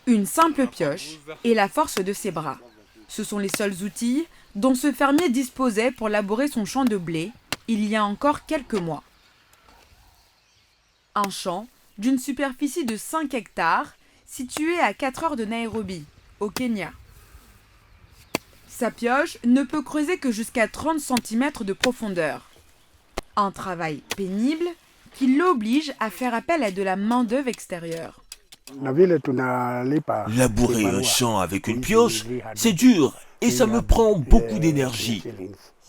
Une simple pioche et la force de ses bras. Ce sont les seuls outils dont ce fermier disposait pour labourer son champ de blé il y a encore quelques mois. Un champ d'une superficie de 5 hectares situé à 4 heures de Nairobi, au Kenya. Sa pioche ne peut creuser que jusqu'à 30 cm de profondeur. Un travail pénible qui l'oblige à faire appel à de la main-d'œuvre extérieure. Labourer un champ avec une pioche, c'est dur et ça me prend beaucoup d'énergie.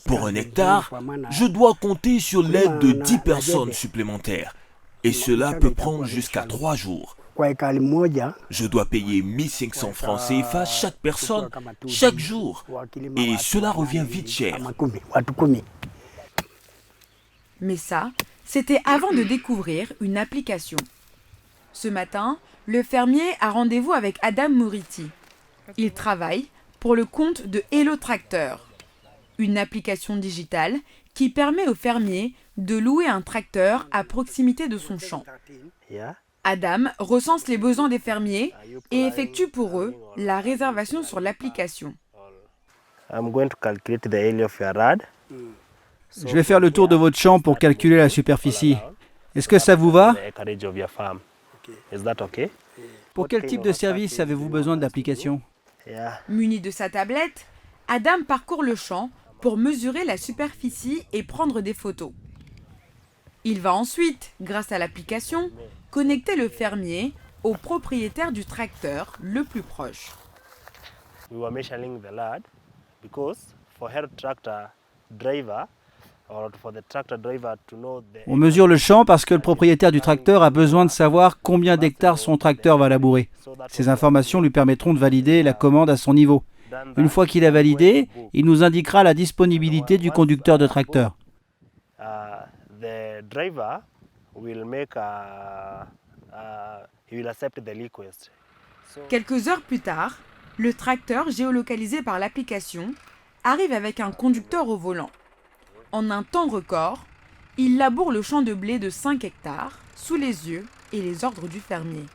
Pour 1 hectare, je dois compter sur l'aide de 10 personnes supplémentaires. Et cela peut prendre jusqu'à 3 jours. Je dois payer 1500 francs CFA chaque personne, chaque jour. Et cela revient vite cher. Mais ça, c'était avant de découvrir une application. Ce matin, le fermier a rendez-vous avec Adam Mouriti. Il travaille pour le compte de Hello Tracteur, une application digitale qui permet aux fermiers de louer un tracteur à proximité de son champ. Adam recense les besoins des fermiers et effectue pour eux la réservation sur l'application. Je vais faire le tour de votre champ pour calculer la superficie. Est-ce que ça vous va? Pour quel type de service avez-vous besoin de l'application? Muni de sa tablette, Adam parcourt le champ pour mesurer la superficie et prendre des photos. Il va ensuite, grâce à l'application, connecter le fermier au propriétaire du tracteur le plus proche. On mesure le champ parce que le propriétaire du tracteur a besoin de savoir combien d'hectares son tracteur va labourer. Ces informations lui permettront de valider la commande à son niveau. Une fois qu'il a validé, il nous indiquera la disponibilité du conducteur de tracteur. Quelques heures plus tard, le tracteur géolocalisé par l'application arrive avec un conducteur au volant. En un temps record, il laboure le champ de blé de 5 hectares sous les yeux et les ordres du fermier.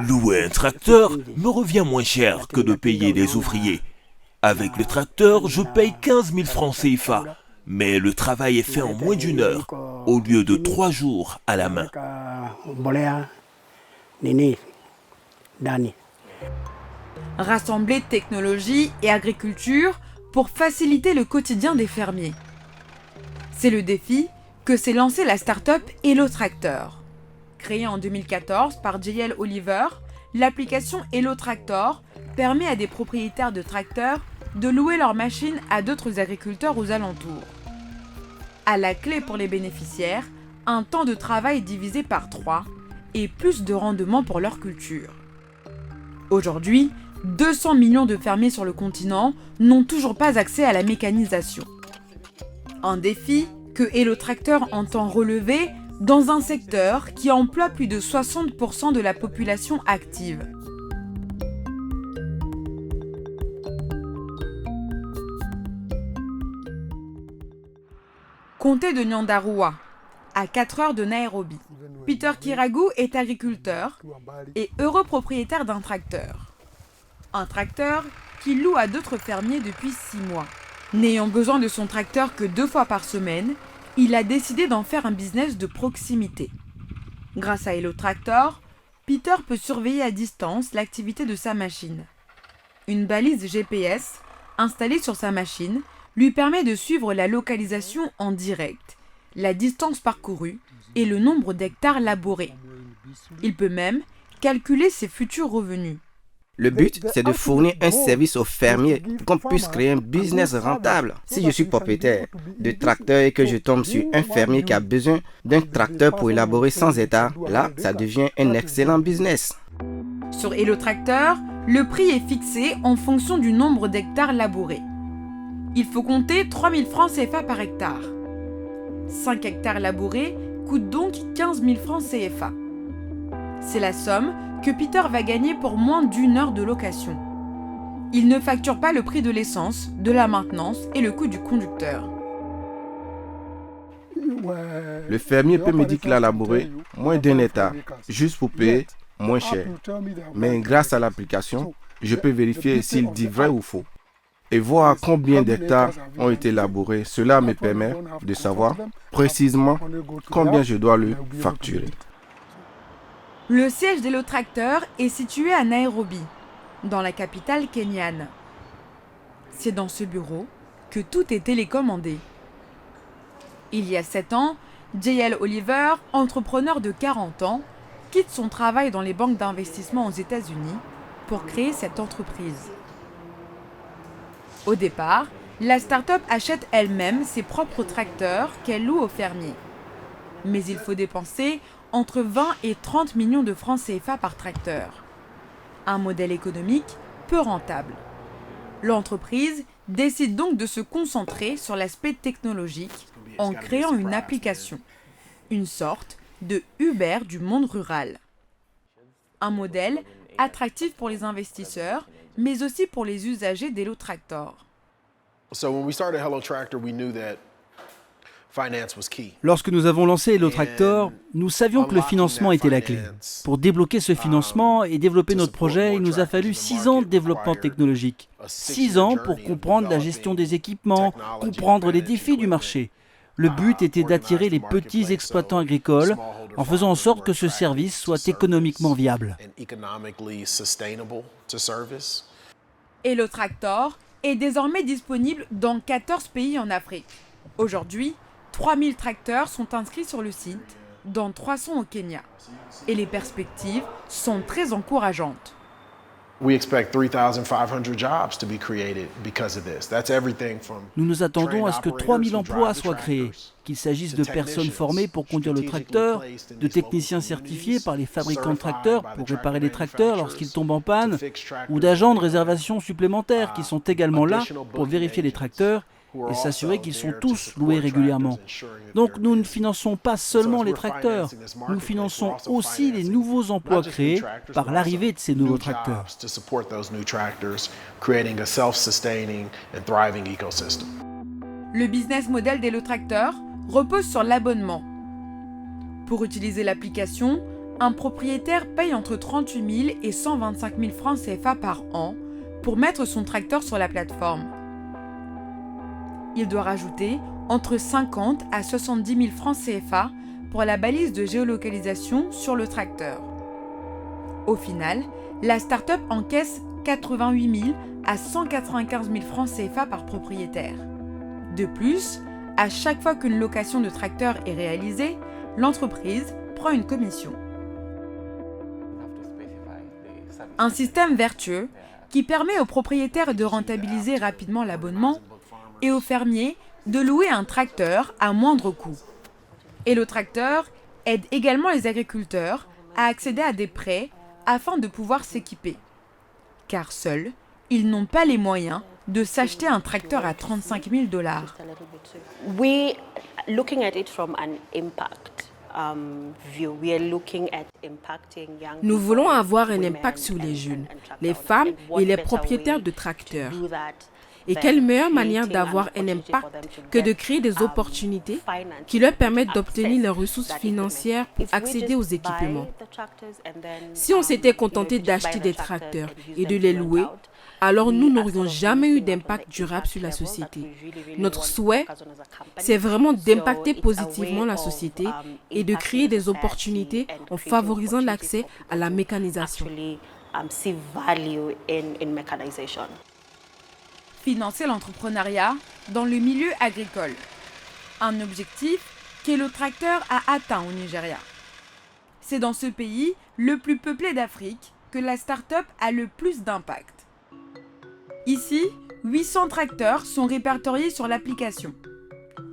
Louer un tracteur me revient moins cher que de payer des ouvriers. Avec le tracteur, je paye 15 000 francs CFA, mais le travail est fait en moins d'1 heure, au lieu de 3 jours à la main. Rassembler technologie et agriculture pour faciliter le quotidien des fermiers. C'est le défi que s'est lancé la start-up Hello Tracteur. Créée en 2014 par J.L. Oliver, l'application Hello Tractor permet à des propriétaires de tracteurs de louer leurs machines à d'autres agriculteurs aux alentours. À la clé pour les bénéficiaires, un temps de travail divisé par 3 et plus de rendement pour leur culture. Aujourd'hui, 200 millions de fermiers sur le continent n'ont toujours pas accès à la mécanisation. Un défi que Hello Tracteur entend relever dans un secteur qui emploie plus de 60% de la population active. Comté de Nyandarua, à 4 heures de Nairobi. Peter Kiragu est agriculteur et heureux propriétaire d'un tracteur. Un tracteur qu'il loue à d'autres fermiers depuis 6 mois. N'ayant besoin de son tracteur que 2 fois par semaine, il a décidé d'en faire un business de proximité. Grâce à Hello Tractor, Peter peut surveiller à distance l'activité de sa machine. Une balise GPS installée sur sa machine lui permet de suivre la localisation en direct, la distance parcourue et le nombre d'hectares labourés. Il peut même calculer ses futurs revenus. Le but, c'est de fournir un service aux fermiers pour qu'on puisse créer un business rentable. Si je suis propriétaire de tracteur et que je tombe sur un fermier qui a besoin d'un tracteur pour élaborer 100 hectares, là, ça devient un excellent business. Sur Hello Tracteur, le prix est fixé en fonction du nombre d'hectares labourés. Il faut compter 3 000 francs CFA par hectare. 5 hectares labourés coûtent donc 15 000 francs CFA. C'est la somme que Peter va gagner pour moins d'1 heure de location. Il ne facture pas le prix de l'essence, de la maintenance et le coût du conducteur. Le fermier peut me dire qu'il a labouré moins d'un hectare, juste pour payer moins cher. Mais grâce à l'application, je peux vérifier s'il dit vrai ou faux et voir combien d'hectares ont été labourés. Cela me permet de savoir précisément combien je dois lui facturer. Le siège d'Hello Tracteur est situé à Nairobi, dans la capitale kenyane. C'est dans ce bureau que tout est télécommandé. Il y a 7 ans, J.L. Oliver, entrepreneur de 40 ans, quitte son travail dans les banques d'investissement aux États-Unis pour créer cette entreprise. Au départ, la start-up achète elle-même ses propres tracteurs qu'elle loue aux fermiers. Mais il faut dépenser entre 20 et 30 millions de francs CFA par tracteur. Un modèle économique peu rentable. L'entreprise décide donc de se concentrer sur l'aspect technologique en créant une application, une sorte de Uber du monde rural. Un modèle attractif pour les investisseurs, mais aussi pour les usagers d'Hello Tractor. Lorsque nous avons lancé Hello Tractor, nous savions que le financement était la clé. Pour débloquer ce financement et développer notre projet, il nous a fallu 6 ans de développement technologique. 6 ans pour comprendre la gestion des équipements, comprendre les défis du marché. Le but était d'attirer les petits exploitants agricoles en faisant en sorte que ce service soit économiquement viable. Hello Tractor est désormais disponible dans 14 pays en Afrique. Aujourd'hui, 3000 tracteurs sont inscrits sur le site, dont 300 au Kenya. Et les perspectives sont très encourageantes. We expect 3,500 jobs to be created because of this. That's everything from Nous nous attendons à ce que 3000 emplois soient créés, qu'il s'agisse de personnes formées pour conduire le tracteur, de techniciens certifiés par les fabricants de tracteurs pour réparer les tracteurs lorsqu'ils tombent en panne, ou d'agents de réservation supplémentaires qui sont également là pour vérifier les tracteurs et s'assurer qu'ils sont tous loués régulièrement. Donc nous ne finançons pas seulement les tracteurs, nous finançons aussi les nouveaux emplois créés par l'arrivée de ces nouveaux tracteurs. Le business model d'Hello Tracteur repose sur l'abonnement. Pour utiliser l'application, un propriétaire paye entre 38 000 et 125 000 francs CFA par an pour mettre son tracteur sur la plateforme. Il doit rajouter entre 50 à 70 000 francs CFA pour la balise de géolocalisation sur le tracteur. Au final, la start-up encaisse 88 000 à 195 000 francs CFA par propriétaire. De plus, à chaque fois qu'une location de tracteur est réalisée, l'entreprise prend une commission. Un système vertueux qui permet aux propriétaires de rentabiliser rapidement l'abonnement et aux fermiers de louer un tracteur à moindre coût. Hello Tracteur aide également les agriculteurs à accéder à des prêts afin de pouvoir s'équiper. Car seuls, ils n'ont pas les moyens de s'acheter un tracteur à 35 000 $. Nous voulons avoir un impact sur les jeunes, les femmes et les propriétaires de tracteurs. Et quelle meilleure manière d'avoir un impact que de créer des opportunités qui leur permettent d'obtenir les ressources financières pour accéder aux équipements. Si on s'était contenté d'acheter des tracteurs et de les louer, alors nous n'aurions jamais eu d'impact durable sur la société. Notre souhait, c'est vraiment d'impacter positivement la société et de créer des opportunités en favorisant l'accès à la mécanisation. Financer l'entrepreneuriat dans le milieu agricole. Un objectif qu'Hello Tracteur a atteint au Nigeria. C'est dans ce pays, le plus peuplé d'Afrique, que la start-up a le plus d'impact. Ici, 800 tracteurs sont répertoriés sur l'application.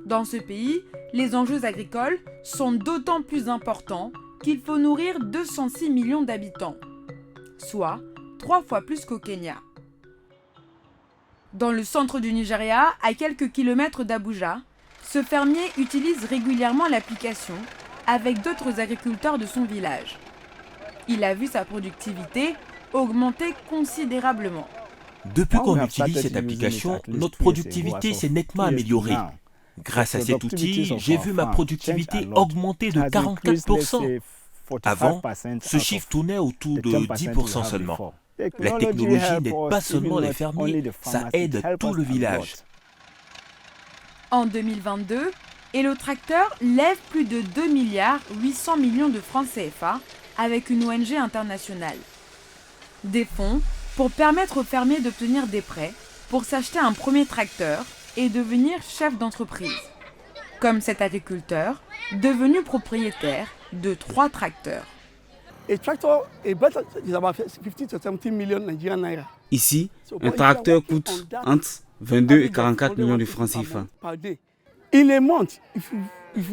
Dans ce pays, les enjeux agricoles sont d'autant plus importants qu'il faut nourrir 206 millions d'habitants, soit 3 fois plus qu'au Kenya. Dans le centre du Nigeria, à quelques kilomètres d'Abuja, ce fermier utilise régulièrement l'application avec d'autres agriculteurs de son village. Il a vu sa productivité augmenter considérablement. Depuis qu'on utilise cette application, notre productivité s'est nettement améliorée. Grâce à cet outil, j'ai vu ma productivité augmenter de 44%. Avant, ce chiffre tournait autour de 10% seulement. La technologie n'aide pas seulement les fermiers, ça aide tout le village. En 2022, Hello Tracteur lève plus de 2 milliards 800 millions de francs CFA avec une ONG internationale. Des fonds pour permettre aux fermiers d'obtenir des prêts pour s'acheter un premier tracteur et devenir chef d'entreprise. Comme cet agriculteur, devenu propriétaire de 3 tracteurs. Ici, un tracteur coûte entre 22 et 44 millions de francs CFA.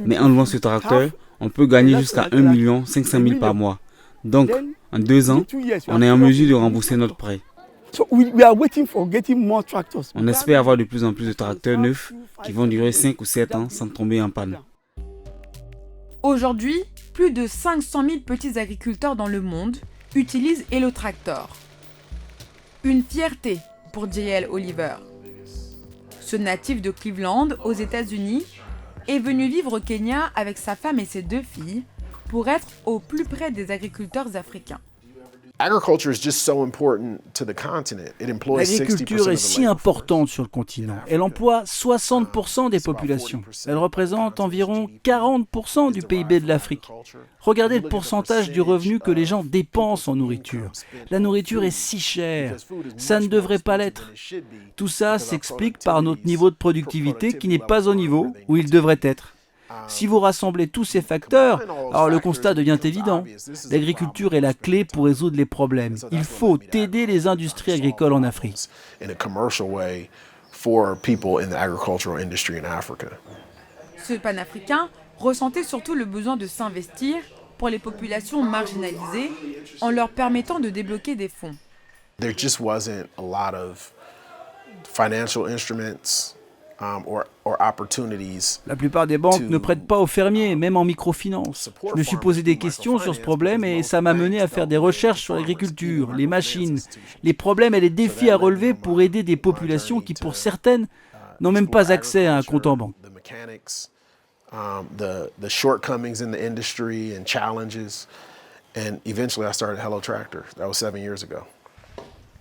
Mais en louant ce tracteur, on peut gagner jusqu'à 1 500 000 par mois. Donc, en 2 ans, on est en mesure de rembourser notre prêt. On espère avoir de plus en plus de tracteurs neufs qui vont durer 5 ou 7 ans sans tomber en panne. Aujourd'hui, plus de 500 000 petits agriculteurs dans le monde utilisent Hello Tractor. Une fierté pour JL Oliver. Ce natif de Cleveland, aux États-Unis, est venu vivre au Kenya avec sa femme et ses 2 filles pour être au plus près des agriculteurs africains. L'agriculture est si importante sur le continent. Elle emploie 60% des populations. Elle représente environ 40% du PIB de l'Afrique. Regardez le pourcentage du revenu que les gens dépensent en nourriture. La nourriture est si chère. Ça ne devrait pas l'être. Tout ça s'explique par notre niveau de productivité qui n'est pas au niveau où il devrait être. Si vous rassemblez tous ces facteurs, alors le constat devient évident. L'agriculture est la clé pour résoudre les problèmes. Il faut aider les industries agricoles en Afrique. Ce panafricain ressentait surtout le besoin de s'investir pour les populations marginalisées en leur permettant de débloquer des fonds. There just wasn't a lot of financial instruments La plupart des banques ne prêtent pas aux fermiers, même en microfinance. Je me suis posé des questions sur ce problème et ça m'a mené à faire des recherches sur l'agriculture, les machines, les problèmes et les défis à relever pour aider des populations qui, pour certaines, n'ont même pas accès à un compte en banque.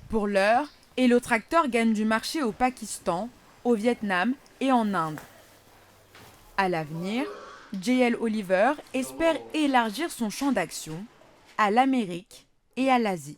Pour l'heure, Hello Tracteur gagne du marché au Pakistan, au Vietnam et en Inde. À l'avenir, JL Oliver espère élargir son champ d'action à l'Amérique et à l'Asie.